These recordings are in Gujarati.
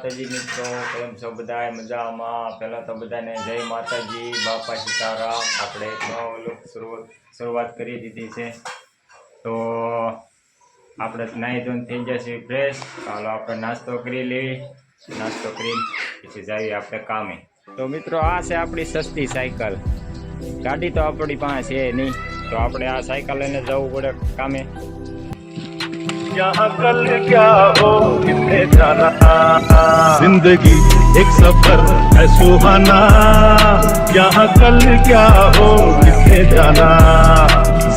માતાજી મિત્રો, કેમ છો બધા? મજામાં? પહેલાં તો બધાને જય માતાજી, બાપા સીતારામ. આપણે એક શરૂઆત કરી દીધી છે, તો આપણે નાહી ધોઈને થઈ જશે ફ્રેશ. ચાલો આપણે નાસ્તો કરી લઈએ. નાસ્તો કરી પછી જઈએ આપણે કામે. તો મિત્રો, આ છે આપણી સસ્તી સાયકલ. ગાડી તો આપણી પાસે છે નહીં, તો આપણે આ સાયકલ લઈને જવું પડે કામે. यहाँ कल क्या हो कितने जाना, जिंदगी एक सफर है सुहाना. यहाँ कल क्या हो कितने जाना,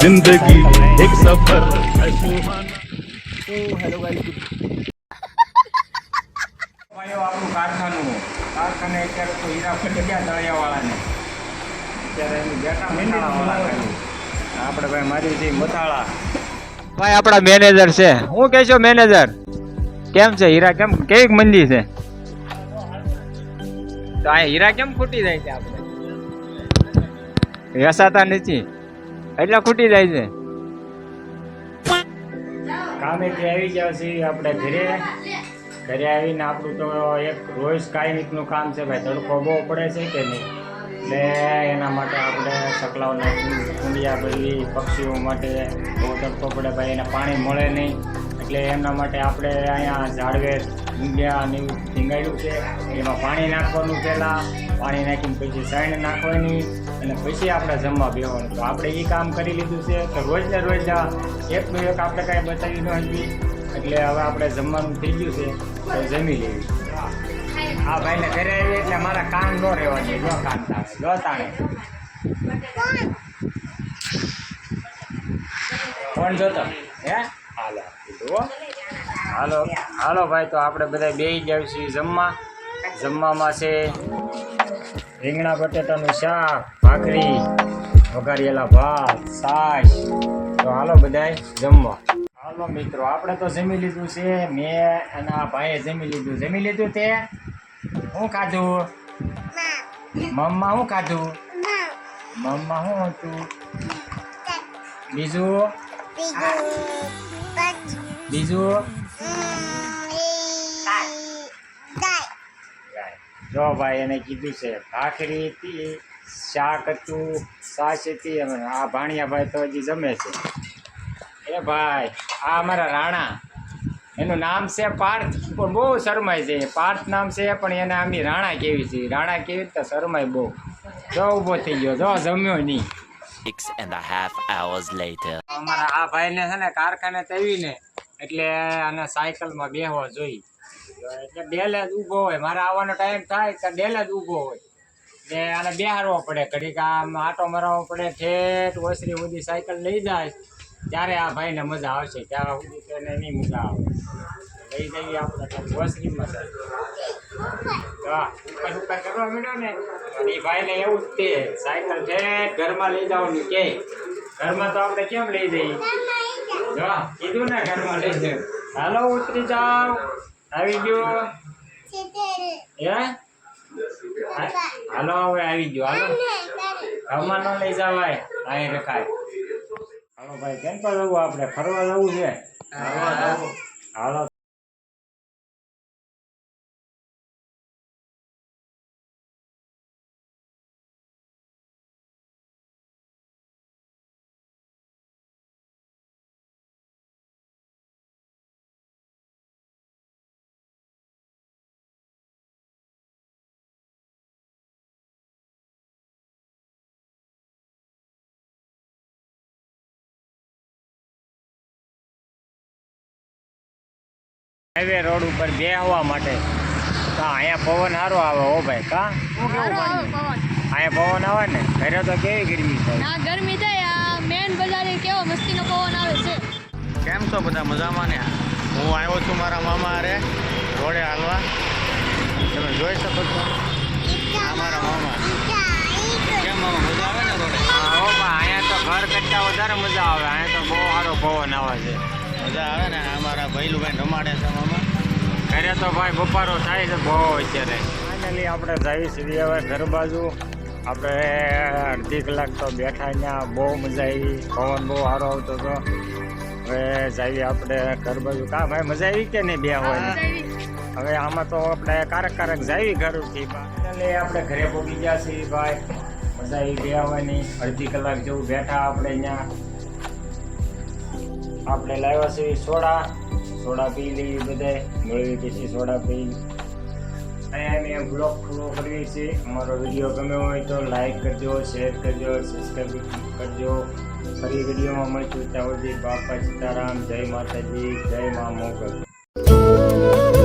जिंदगी एक सफर है सुहाना. હેલો ગાઈસ, આપણું કારખાને અત્યારે તો હીરા ફરી ગયા તળિયાવાળાને. અત્યારે એની બેઠા મથાળાવાળા કર્યું. આપણે ભાઈ મારી છે મથાળા ભાઈ, આપણા મેનેજર છે. હું કહેશો મેનેજર, કેમ છે હીરા? કેમ કેવી મંદી છે? તો આ હીરા કેમ ખૂટી જાય છે? આપણે વેસાતા નથી એટલે ખૂટી જાય છે. કામેથી આવી જાવ છે આપણે ઘરે આવીને આપણું તો એક રોજ કાયમિકનું કામ છે ભાઈ. તડકો બહુ પડે છે કે નહીં, એટલે એના માટે આપણે સકલાઓના કુંડિયા ભરવી, પક્ષીઓ માટે બહુ તડકો પડે ભાઈ, એને પાણી મળે નહીં, એટલે એમના માટે આપણે અહીંયા ઝાડવે ઊંઘ્યા અને એવું ટીંગાડ્યું છે. એમાં પાણી નાખવાનું, પહેલાં પાણી નાખીને પછી સાઈણ નાખવાની અને પછી આપણે જમવા બેસવાનું. તો આપણે એ કામ કરી લીધું છે. તો રોજ ને રોજ એકનું એક આપણે કાંઈ બતાવી ન હતી, એટલે હવે આપણે જમવાનું થઈ ગયું છે, તો જમી લેવી. હા ભાઈને ઘરે આવી એટલે મારા કામ ન રહેવાની, જો કામ થાય જો તાણે કોણ જોતો હે. હાલો કીધું, હાલો હાલો ભાઈ. તો આપણે બધા બેસી જાવ છીએ જમવામાં છે રીંગણા બટેટાનું શાક, ભાખરી, વઘારેલા ભાત, છાશ. તો હાલો બધાય જમવા. હાલો મિત્રો, આપણે તો જમી લીધું છે. મેં અને આ ભાઈએ જમી લીધું. તે શું ખાધું? મમ્મા શું ખાધું? મમ્મા શું હતું? બીજું જો ભાઈ એને કીધું છે ભાખરી હતી, શાક હતું, છાશ હતી. આ ભાણિયા ભાઈ તો હજી જમે છે. એ ભાઈ આ અમારા રાણા, એનું નામ છે પાર્થ, પણ બહુ શરમાય છે. પાર્થ નામ છે પણ એને આમની રાણા કેવી છે. રાણા કેવી તો શરમાય બહુ. જો ઊભો થઈ ગયો, જો જમ્યો નહીં. 6.5 hours later. અમારા આ ભાઈને છે ને કારખાને તવીને એટલે આને સાયકલમાં બેસવા જોઈએ, એટલે ડેલે જ ઊભો હોય. મારે આવવાનો ટાઈમ થાય તો ડેલે જ ઊભો હોય, એટલે આને બેહારવો પડે. ઘડીક આમ આટો મરાવવો પડે. ઠેઠ ઓસરી સુધી સાયકલ લઈ જાય ત્યારે આ ભાઈને મજા આવશે. ત્યાં સુધી તેને નહીં મજા આવે. લઈ જઈએ આપણે ઓસરીમાં ઉપર કરવા માંડ્યો ને, અને એ ભાઈને એવું જ તે સાયકલ ઠેઠ ઘરમાં લઈ જવાનું કે. ઘરમાં તો આપણે કેમ લઈ જઈએ? જો કીધું ને ઘરમાં લઈ જાય. હાલો ઉતરી જાઓ, આવી ગયો હે. હાલો હવે આવી ગયો. હાલો ઘરમાં ન લઈ જવાય, અહીં રખાય. હાલો ભાઈ, કેમ પર જવું? આપણે ફરવા જવું છે. હાલો હાઈવે રોડ ઉપર બેસવા માટે અહીંયા પવન સારો આવે. હો ભાઈ, કા શું કેવું? અહીંયા પવન આવે ને. ઘરે તો કેવી ગરમી થાય? ના ગરમી થાય. આ મેન બજારે કેવો મસ્તીનો પવન આવે છે. કેમ છો બધા? મજામાં ને? હું આવ્યો છું મારા મામા હારે રોડે હાલવા. તમે જોઈ શકો છો આ મારા મામા. કેમ મામા, મજા આવે ને રોડે? હા હો ભાઈ, અહીંયા તો ઘર કરતાં વધારે મજા આવે. અહીંયા તો બહુ સારો પવન આવે છે. મજા આવે ને? અમારા ભૈલુભાઈ રમાડે છે મામા. ઘરે તો ભાઈ બપારો થાય છે બહુ અત્યારે. ફાઇનલી આપણે જઈએ છીએ હવે ઘર બાજુ. આપણે અડધી કલાક તો બેઠા ત્યાં, બહુ મજા આવી. પવન બહુ સારો આવતો હતો. હવે જાવી આપણે ઘર બાજુ કા ભાઈ મજા આવી કે નહીં બે હોય ને? હવે આમાં તો આપણે કારક જાવી ઘર ઉઠી એટલે આપણે ઘરે પહોંચી ગયા છીએ ભાઈ. મજા આવી બે આવવાની. અડધી કલાક જેવું બેઠા આપણે અહીંયા. આપણે લાવ્યા છીએ સોડા પી લઈએ બધાય મેળવી પછી સોડા પી. અહીંયા અમે બ્લોગ પૂરો કરીએ છીએ. અમારો વિડીયો ગમ્યો હોય તો લાઈક કરજો, શેર કરજો, સબસ્ક્રાઈબ કરજો. ફરી વિડીયોમાં મળશું ત્યાં સુધી બાપા સીતારામ, જય માતાજી, જય મા મોગલ.